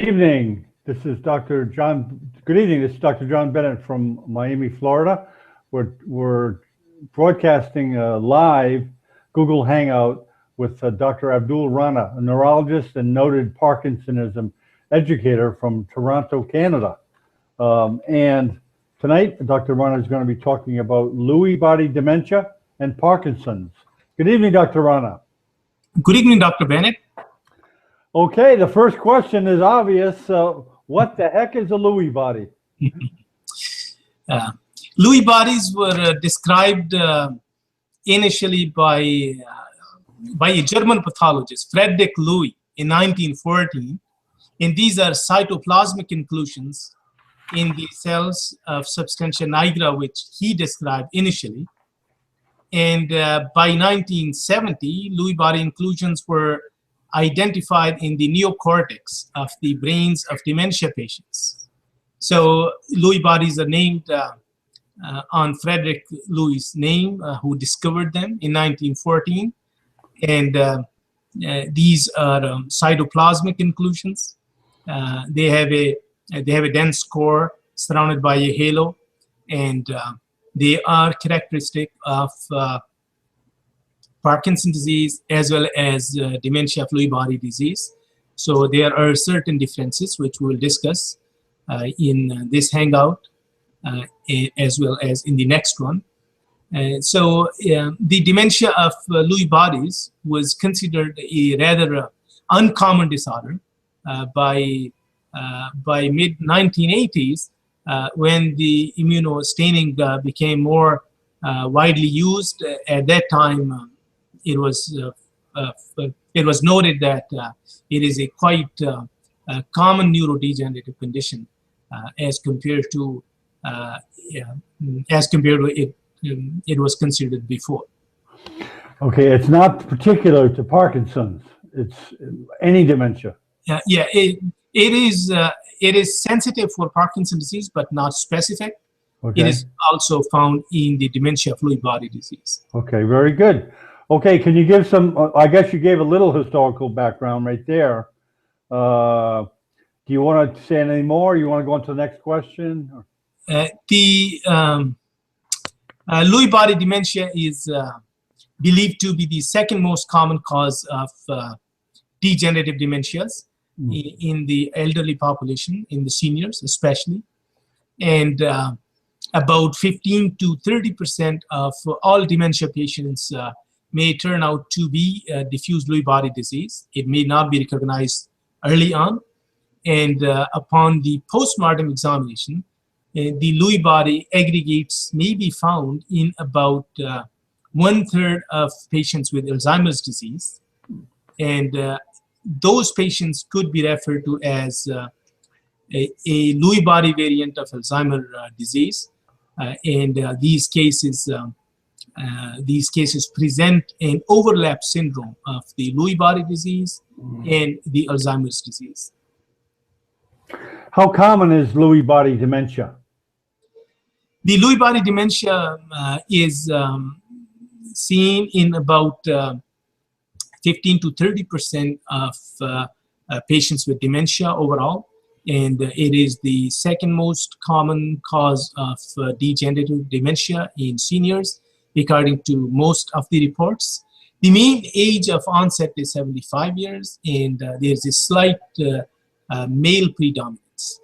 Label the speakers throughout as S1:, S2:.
S1: Evening. This is Dr. John. Good evening. This is Dr. John Bennett from Miami, Florida. We're broadcasting a live Google Hangout with Dr. Abdul Rana, a neurologist and noted Parkinsonism educator from Toronto, Canada. And tonight, Dr. Rana is going to be talking about Lewy body dementia and Parkinson's. Good evening, Dr. Rana.
S2: Good evening, Dr. Bennett.
S1: Okay, the first question is obvious. What the heck is a Lewy body?
S2: Lewy bodies were described initially by a German pathologist, Friedrich Lewey, in 1914. And these are cytoplasmic inclusions in the cells of substantia nigra, which he described initially. And by 1970, Lewy body inclusions were identified in the neocortex of the brains of dementia patients. So Lewy bodies are named on Friedrich Lewey's name, who discovered them in 1914. And these are cytoplasmic inclusions. They have a dense core surrounded by a halo, and they are characteristic of Parkinson's disease as well as dementia of Lewy body disease. So there are certain differences which we will discuss in this hangout as well as in the next one. So the dementia of Lewy bodies was considered a rather uncommon disorder by mid-1980s when the immunostaining became more widely used. At that time, it was noted that it is a quite common neurodegenerative condition as compared to it was considered before.
S1: Okay, it's not particular to Parkinson's. It's any dementia.
S2: It is sensitive for Parkinson's disease, but not specific.
S1: Okay.
S2: It is also found in the dementia of Lewy body disease.
S1: Okay, very good. Okay, can you give some, I guess you gave a little historical background right there. Do you want to say any more? You want to go on to the next question?
S2: The Lewy body dementia is believed to be the second most common cause of degenerative dementias in the elderly population, in the seniors especially. And about 15 to 30% of all dementia patients may turn out to be diffuse Lewy body disease. It may not be recognized early on. And upon the postmortem examination, the Lewy body aggregates may be found in about 1/3 of patients with Alzheimer's disease. And those patients could be referred to as a Lewy body variant of Alzheimer's disease. These cases present an overlap syndrome of the Lewy body disease and the Alzheimer's disease.
S1: How common is Lewy body dementia?
S2: The Lewy body dementia is seen in about 15 to 30% of patients with dementia overall. And it is the second most common cause of degenerative dementia in seniors, according to most of the reports. The mean age of onset is 75 years, and there's a slight male predominance.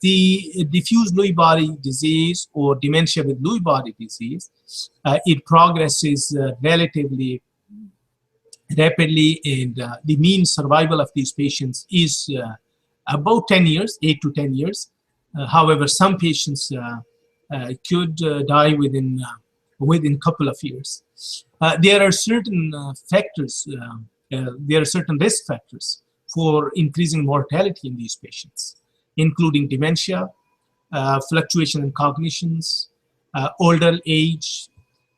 S2: The diffuse Lewy body disease or dementia with Lewy body disease, it progresses relatively rapidly, and the mean survival of these patients is about 10 years, 8 to 10 years. However, some patients could die within a couple of years. There are certain factors, there are certain risk factors for increasing mortality in these patients, including dementia, fluctuation in cognitions, older age,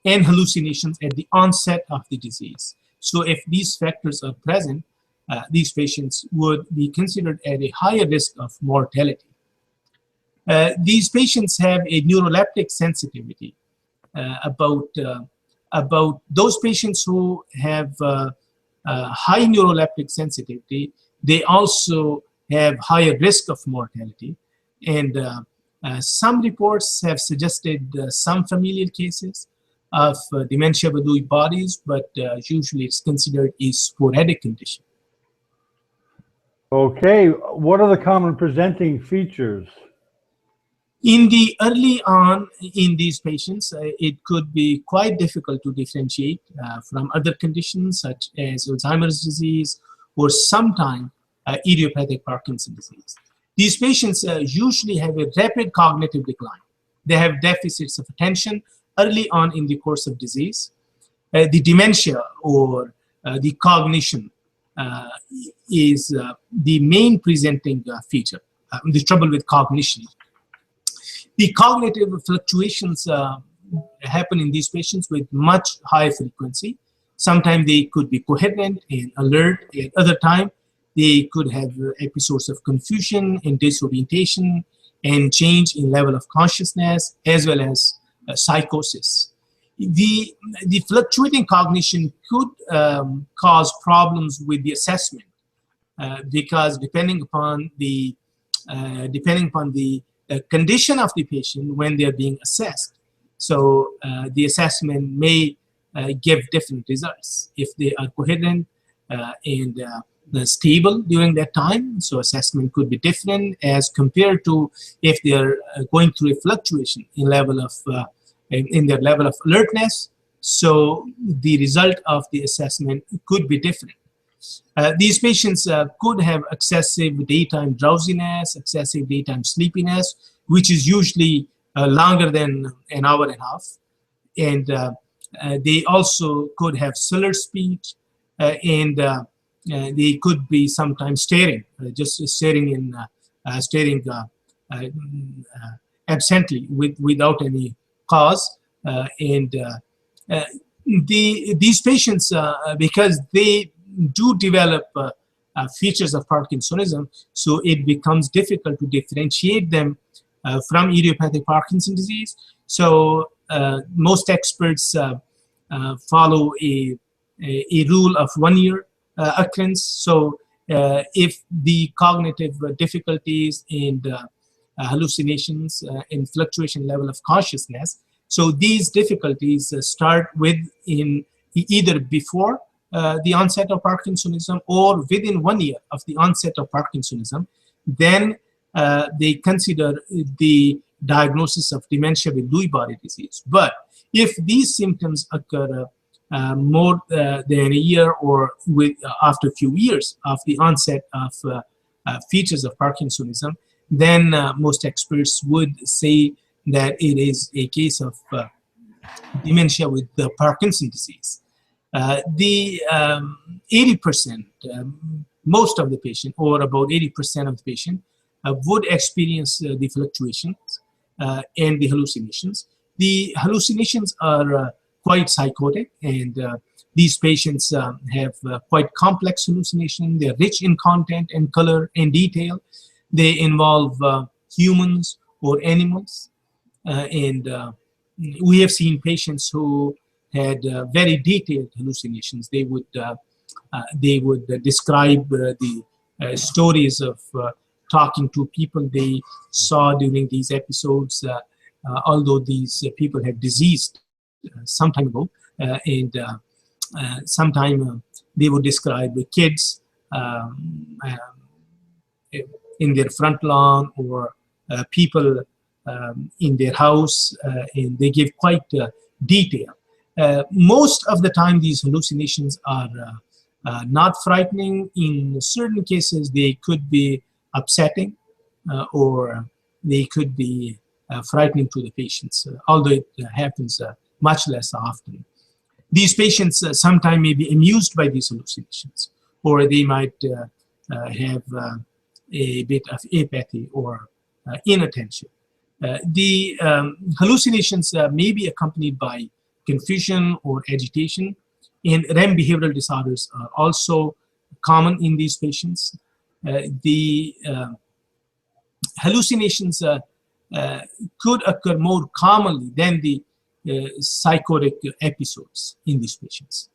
S2: and hallucinations at the onset of the disease. So if these factors are present, these patients would be considered at a higher risk of mortality. These patients have a neuroleptic sensitivity. About those patients who have high neuroleptic sensitivity, they also have higher risk of mortality. And some reports have suggested some familial cases of dementia with Lewy bodies, but usually it's considered a sporadic condition.
S1: Okay, what are the common presenting features?
S2: In the early on in these patients, it could be quite difficult to differentiate from other conditions such as Alzheimer's disease or sometimes idiopathic Parkinson's disease. These patients usually have a rapid cognitive decline. They have deficits of attention early on in the course of disease. The dementia or the cognition is the main presenting feature, the trouble with cognition. The cognitive fluctuations happen in these patients with much higher frequency. Sometimes they could be coherent and alert. At other time, they could have episodes of confusion and disorientation and change in level of consciousness, as well as psychosis. The fluctuating cognition could cause problems with the assessment because depending upon the condition of the patient when they are being assessed. So the assessment may give different results. If they are coherent and stable during that time, so assessment could be different as compared to if they are going through a fluctuation in level of in their level of alertness. So the result of the assessment could be different. These patients could have excessive daytime drowsiness, excessive daytime sleepiness, which is usually longer than an hour and a half. And they also could have slurred speech, and they could be sometimes staring, just staring absently without any cause. These patients, because they do develop features of Parkinsonism, so it becomes difficult to differentiate them from idiopathic Parkinson's disease. So most experts follow a rule of 1 year occurrence. So if the cognitive difficulties and hallucinations and fluctuation level of consciousness, so these difficulties start in either before the onset of Parkinsonism or within 1 year of the onset of Parkinsonism, then they consider the diagnosis of dementia with Lewy body disease. But if these symptoms occur more than a year or after a few years of the onset of features of Parkinsonism, then most experts would say that it is a case of dementia with Parkinson's disease. The 80%, most of the patient, or about 80% of the patient, would experience the fluctuations and the hallucinations. The hallucinations are quite psychotic, and these patients have quite complex hallucinations. They're rich in content and color and detail. They involve humans or animals. And we have seen patients who had very detailed hallucinations. They would describe the stories of talking to people they saw during these episodes, although these people had deceased some time ago. And sometime they would describe the kids in their front lawn or people in their house, and they give quite detail. Most of the time, these hallucinations are not frightening. In certain cases, they could be upsetting or they could be frightening to the patients, although it happens much less often. These patients sometimes may be amused by these hallucinations, or they might have a bit of apathy or inattention. The hallucinations may be accompanied by confusion or agitation, and REM behavioral disorders are also common in these patients. The hallucinations could occur more commonly than the psychotic episodes in these patients.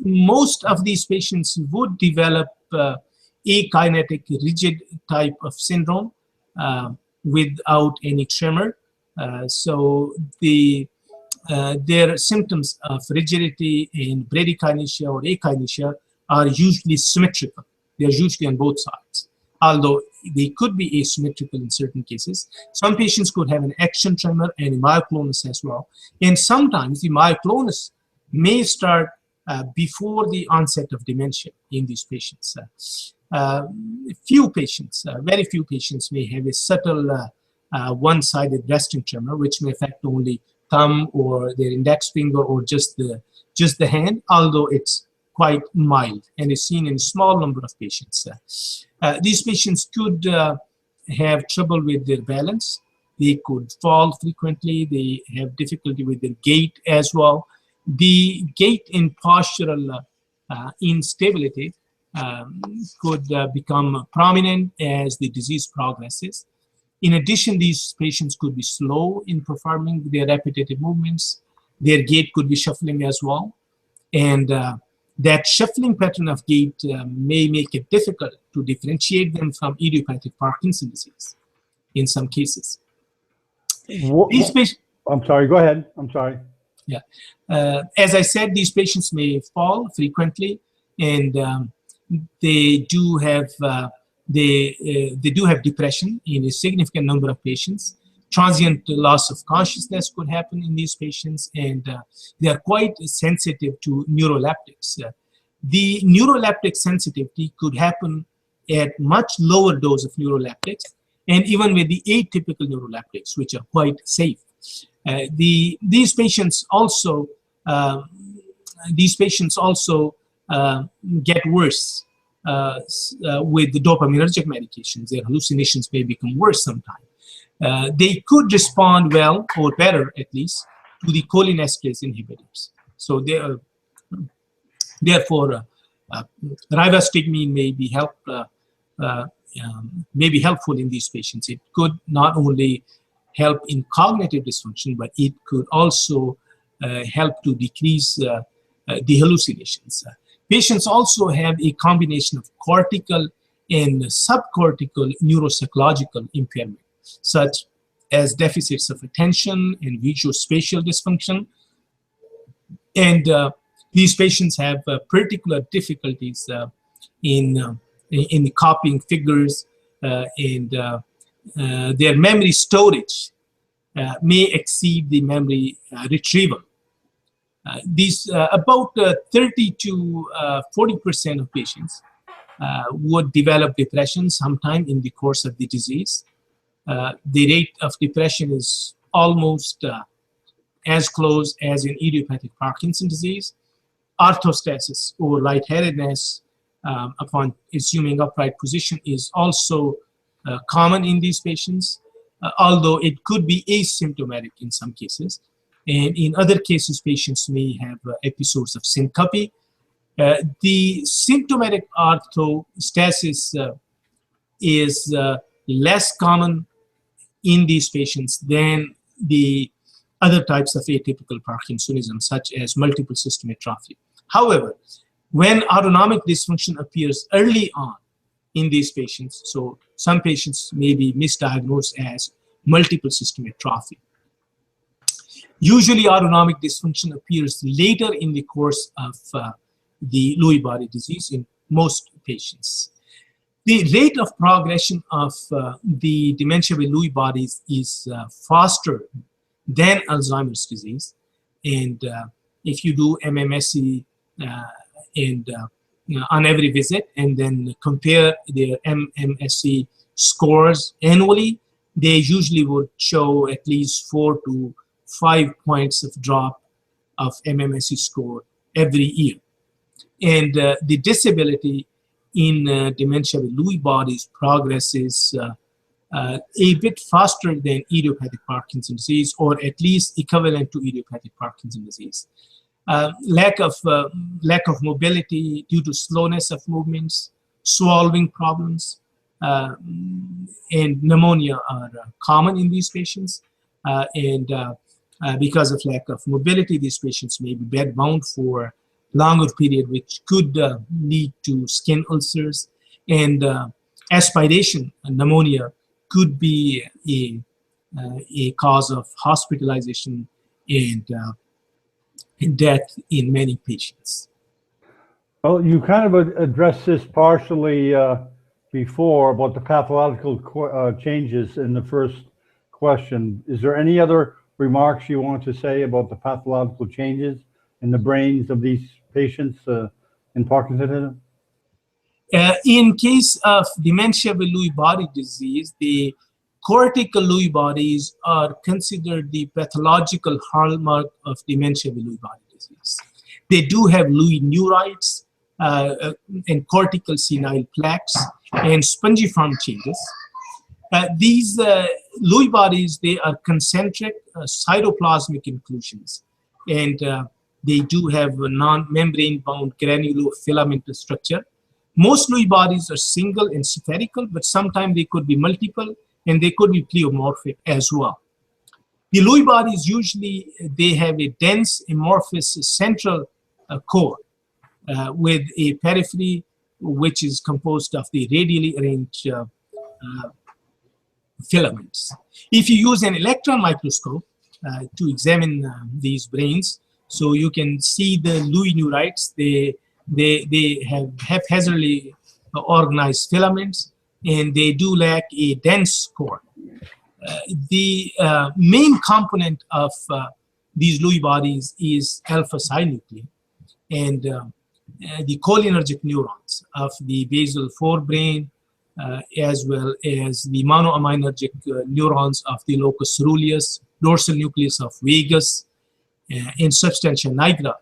S2: Most of these patients would develop akinetic rigid type of syndrome without any tremor. So their symptoms of rigidity in bradykinesia or akinesia are usually symmetrical. They're usually on both sides, although they could be asymmetrical in certain cases. Some patients could have an action tremor and a myoclonus as well. And sometimes the myoclonus may start before the onset of dementia in these patients. Few patients, very few patients may have a subtle one-sided resting tremor, which may affect only thumb or their index finger or just the hand, although it's quite mild and is seen in a small number of patients. These patients could have trouble with their balance. They could fall frequently. They have difficulty with their gait as well. The gait and postural instability could become prominent as the disease progresses. In addition, these patients could be slow in performing their repetitive movements. Their gait could be shuffling as well. And that shuffling pattern of gait may make it difficult to differentiate them from idiopathic Parkinson's disease in some cases. These patients,
S1: I'm sorry, go ahead. I'm sorry.
S2: Yeah. As I said, these patients may fall frequently, and they do have depression in a significant number of patients. Transient loss of consciousness could happen in these patients, and they are quite sensitive to neuroleptics. The neuroleptic sensitivity could happen at much lower dose of neuroleptics, and even with the atypical neuroleptics, which are quite safe. These patients also get worse with the dopaminergic medications. Their hallucinations may become worse sometimes. They could respond well, or better at least, to the cholinesterase inhibitors. So therefore, rivastigmine may be helpful in these patients. It could not only help in cognitive dysfunction, but it could also help to decrease the hallucinations. Patients also have a combination of cortical and subcortical neuropsychological impairment, such as deficits of attention and visuospatial dysfunction. And these patients have particular difficulties in copying figures, and their memory storage may exceed the memory retrieval. About 30 to 40% of patients would develop depression sometime in the course of the disease. The rate of depression is almost as close as in idiopathic Parkinson's disease. Orthostasis, or lightheadedness upon assuming upright position, is also common in these patients, although it could be asymptomatic in some cases. And in other cases, patients may have episodes of syncope. The symptomatic orthostasis is less common in these patients than the other types of atypical Parkinsonism, such as multiple system atrophy. However, when autonomic dysfunction appears early on in these patients, so some patients may be misdiagnosed as multiple system atrophy. Usually, autonomic dysfunction appears later in the course of the Lewy body disease in most patients. The rate of progression of the dementia with Lewy bodies is faster than Alzheimer's disease. And if you do MMSE on every visit and then compare their MMSE scores annually, they usually would show at least 4 to 5 points of drop of MMSE score every year. And the disability in dementia with Lewy bodies progresses a bit faster than idiopathic Parkinson's disease, or at least equivalent to idiopathic Parkinson's disease. Lack of mobility due to slowness of movements, swallowing problems, and pneumonia are common in these patients. Because of lack of mobility, these patients may be bedbound for longer period, which could lead to skin ulcers. And aspiration pneumonia could be a cause of hospitalization and death in many patients.
S1: Well, you kind of addressed this partially before about the pathological changes in the first question. Is there any other remarks you want to say about the pathological changes in the brains of these patients in Parkinson's?
S2: In case of dementia with Lewy body disease, the cortical Lewy bodies are considered the pathological hallmark of dementia with Lewy body disease. They do have Lewy neurites and cortical senile plaques and spongiform changes. These Lewy bodies, they are concentric cytoplasmic inclusions, and they do have a non-membrane bound granulofilamentous structure. Most Lewy bodies are single and spherical, but sometimes they could be multiple and they could be pleomorphic as well. The Lewy bodies usually, they have a dense amorphous central core with a periphery which is composed of the radially arranged filaments. If you use an electron microscope to examine these brains, so you can see the Lewy neurites, they have haphazardly organized filaments, and they do lack a dense core. The main component of these Lewy bodies is alpha synuclein, and the cholinergic neurons of the basal forebrain, as well as the monoaminergic neurons of the locus coeruleus, dorsal nucleus of vagus, and substantia nigra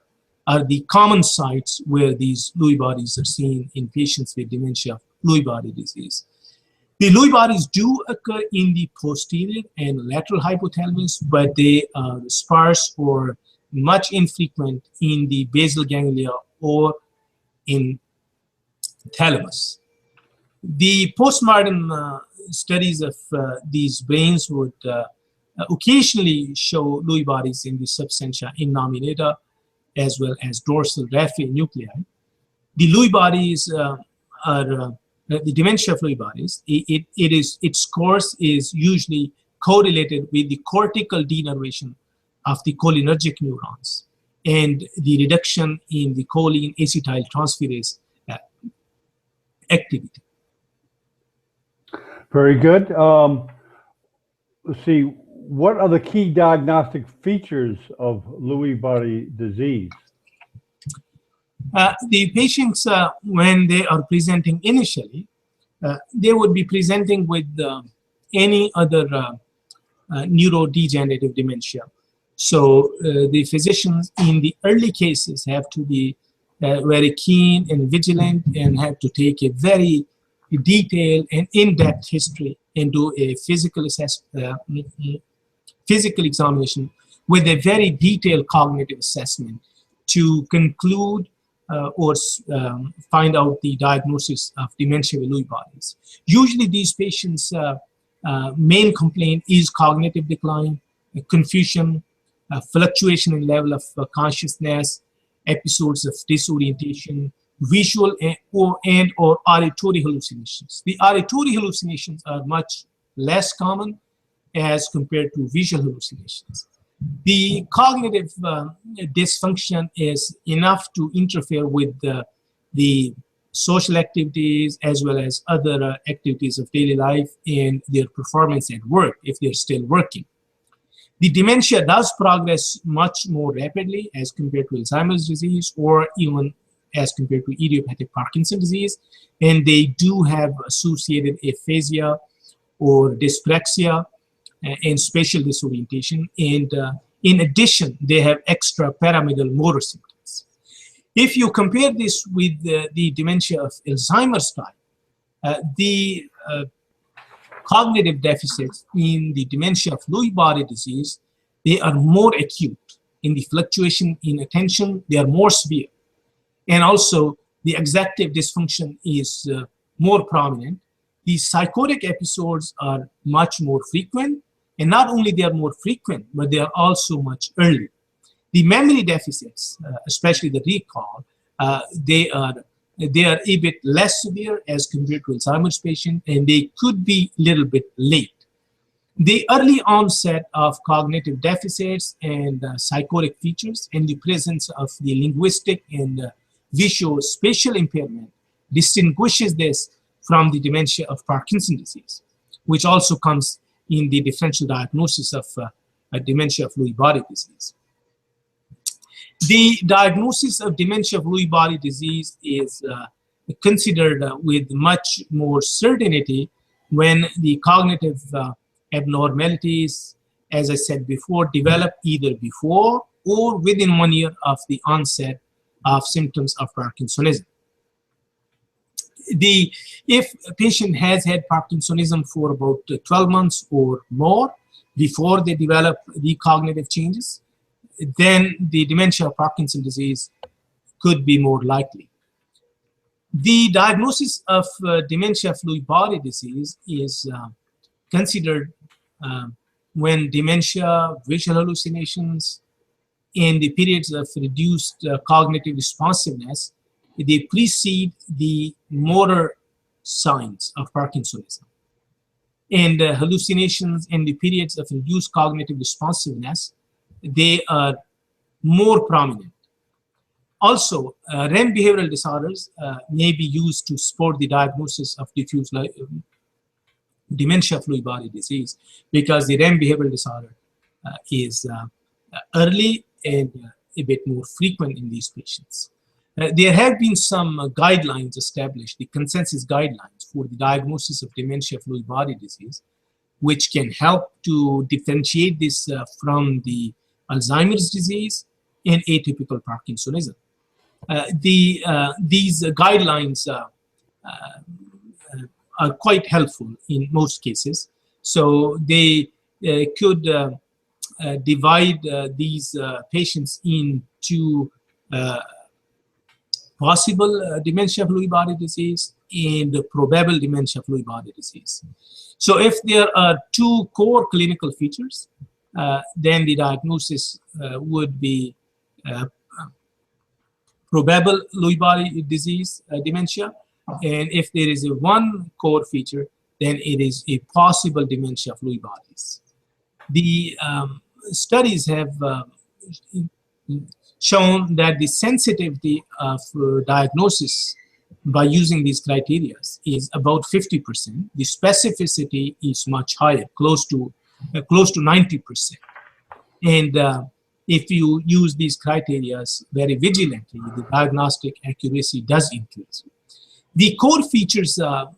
S2: are the common sites where these Lewy bodies are seen in patients with dementia, Lewy body disease. The Lewy bodies do occur in the posterior and lateral hypothalamus, but they are sparse or much infrequent in the basal ganglia or in thalamus. The postmortem studies of these brains would occasionally show Lewy bodies in the substantia innominata as well as dorsal raphe nuclei. The Lewy bodies are the dementia of Lewy bodies. Its course is usually correlated with the cortical denervation of the cholinergic neurons and the reduction in the choline acetyl transferase activity.
S1: Very good. Let's see, what are the key diagnostic features of Lewy body disease?
S2: The patients, when they are presenting initially, they would be presenting with any other neurodegenerative dementia. So the physicians in the early cases have to be very keen and vigilant and have to take a very detailed and in-depth history and do a physical examination with a very detailed cognitive assessment to conclude or find out the diagnosis of dementia with Lewy bodies. Usually these patients' main complaint is cognitive decline, confusion, fluctuation in level of consciousness, episodes of disorientation, visual and or auditory hallucinations. The auditory hallucinations are much less common as compared to visual hallucinations. The cognitive dysfunction is enough to interfere with the social activities as well as other activities of daily life and their performance at work if they're still working. The dementia does progress much more rapidly as compared to Alzheimer's disease or even as compared to idiopathic Parkinson disease, and they do have associated aphasia or dyspraxia and spatial disorientation, and in addition, they have extrapyramidal motor symptoms. If you compare this with the dementia of Alzheimer's type, the cognitive deficits in the dementia of Lewy body disease, they are more acute. In the fluctuation in attention, they are more severe. And also, the executive dysfunction is more prominent. These psychotic episodes are much more frequent, and not only they are more frequent, but they are also much earlier. The memory deficits, especially the recall, they are they are a bit less severe as compared to Alzheimer's patient, and they could be a little bit late. The early onset of cognitive deficits and psychotic features and the presence of the linguistic and visuospatial impairment distinguishes this from the dementia of Parkinson's disease, which also comes in the differential diagnosis of dementia of Lewy body disease. The diagnosis of dementia of Lewy body disease is considered with much more certainty when the cognitive abnormalities, as I said before, develop either before or within 1 year of the onset of symptoms of Parkinsonism. If a patient has had Parkinsonism for about 12 months or more before they develop the cognitive changes, then the dementia of Parkinson's disease could be more likely. The diagnosis of dementia of Lewy body disease is considered when dementia, visual hallucinations, and the periods of reduced cognitive responsiveness, they precede the motor signs of Parkinsonism. And hallucinations and the periods of reduced cognitive responsiveness, they are more prominent. Also, REM behavioral disorders may be used to support the diagnosis of diffuse dementia of Lewy body disease, because the REM behavioral disorder is early and a bit more frequent in these patients. There have been some guidelines established, the consensus guidelines for the diagnosis of dementia of Lewy body disease, which can help to differentiate this from the Alzheimer's disease and atypical Parkinsonism. These guidelines are quite helpful in most cases. So they could divide these patients into possible dementia of Lewy body disease and probable dementia of Lewy body disease. So if there are two core clinical features, then the diagnosis would be probable Lewy body disease dementia. And if there is a one core feature, then it is a possible dementia of Lewy bodies. The studies have shown that the sensitivity of diagnosis by using these criteria is about 50%. The specificity is much higher, close to 90%. And if you use these criteria very vigilantly, the diagnostic accuracy does increase. The core features are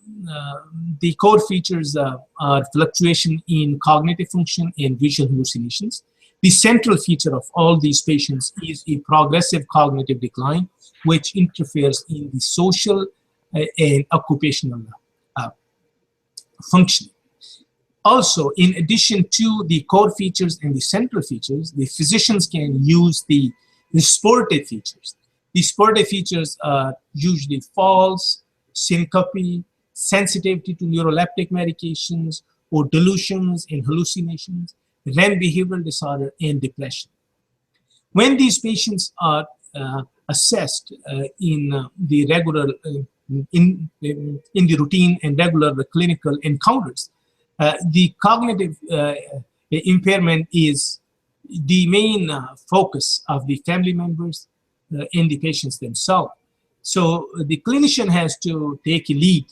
S2: fluctuation in cognitive function and visual hallucinations. The central feature of all these patients is a progressive cognitive decline, which interferes in the social and occupational functioning. Also, in addition to the core features and the central features, the physicians can use the supportive features. The supportive features are usually falls, syncope, sensitivity to neuroleptic medications, or delusions and hallucinations, REM behavioral disorder, and depression. When these patients are assessed in the regular, in the routine and regular clinical encounters, the cognitive impairment is the main focus of the family members and the patients themselves. So the clinician has to take a lead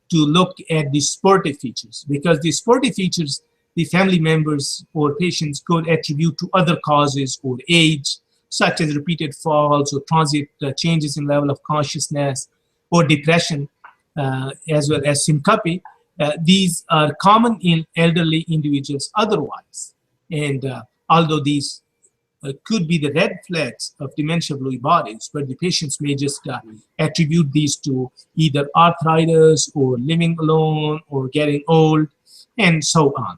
S2: to look at the supportive features, because the supportive features the family members or patients could attribute to other causes or age, such as repeated falls or transient changes in level of consciousness, or depression, as well as syncope. These are common in elderly individuals otherwise. And although these could be the red flags of dementia of Lewy bodies, but the patients may just attribute these to either arthritis or living alone or getting old, and so on.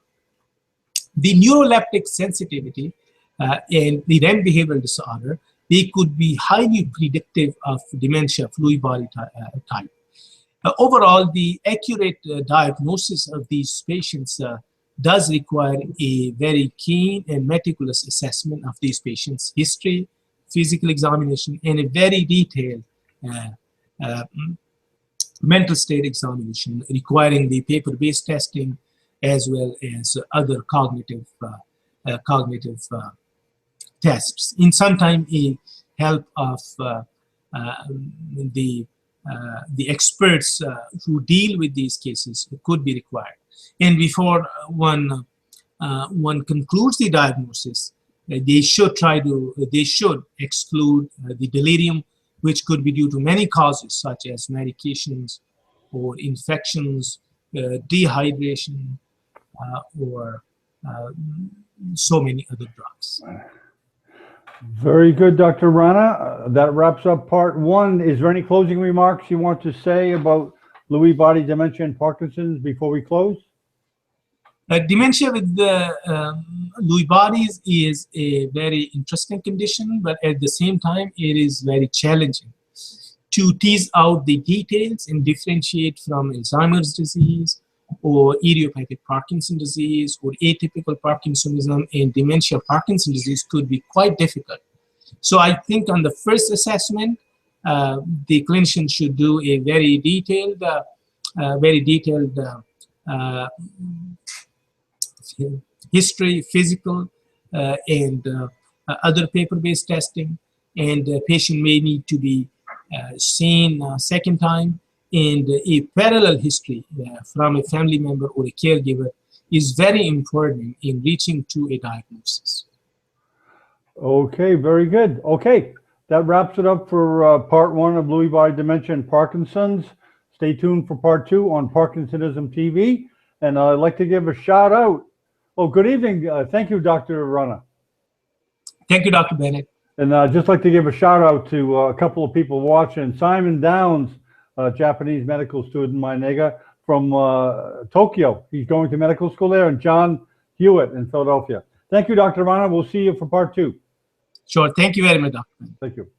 S2: The neuroleptic sensitivity and the REM behavioral disorder, they could be highly predictive of dementia of Lewy body type. Overall, the accurate diagnosis of these patients does require a very keen and meticulous assessment of these patients' history, physical examination, and a very detailed mental state examination requiring the paper-based testing as well as other cognitive tests. In some time, a help of the experts who deal with these cases could be required. And before one concludes the diagnosis, they should exclude the delirium, which could be due to many causes such as medications or infections, dehydration, or so many other drugs.
S1: Very good, Dr. Rana. That wraps up part one. Is there any closing remarks you want to say about Lewy body dementia and Parkinson's before we close?
S2: Dementia with the Lewy bodies is a very interesting condition, but at the same time, it is very challenging to tease out the details and differentiate from Alzheimer's disease or idiopathic Parkinson disease or atypical Parkinsonism and dementia Parkinson disease could be quite difficult. So I think on the first assessment, the clinician should do a very detailed history, physical, and other paper-based testing, and the patient may need to be seen a second time, and a parallel history from a family member or a caregiver is very important in reaching to a diagnosis.
S1: Okay, very good. Okay, that wraps it up for part one of Lewy body dementia and Parkinson's. Stay tuned for part two on Parkinsonism TV. And I'd like to give a shout out. Oh, good evening. Thank you, Dr. Rana.
S2: Thank you, Dr. Bennett.
S1: And I'd just like to give a shout out to a couple of people watching. Simon Downs, Japanese medical student, my nigga, from Tokyo. He's going to medical school there. And John Hewitt in Philadelphia. Thank you, Dr. Rana. We'll see you for part two.
S2: Sure. Thank you very much, Dr. Bennett.
S1: Thank you.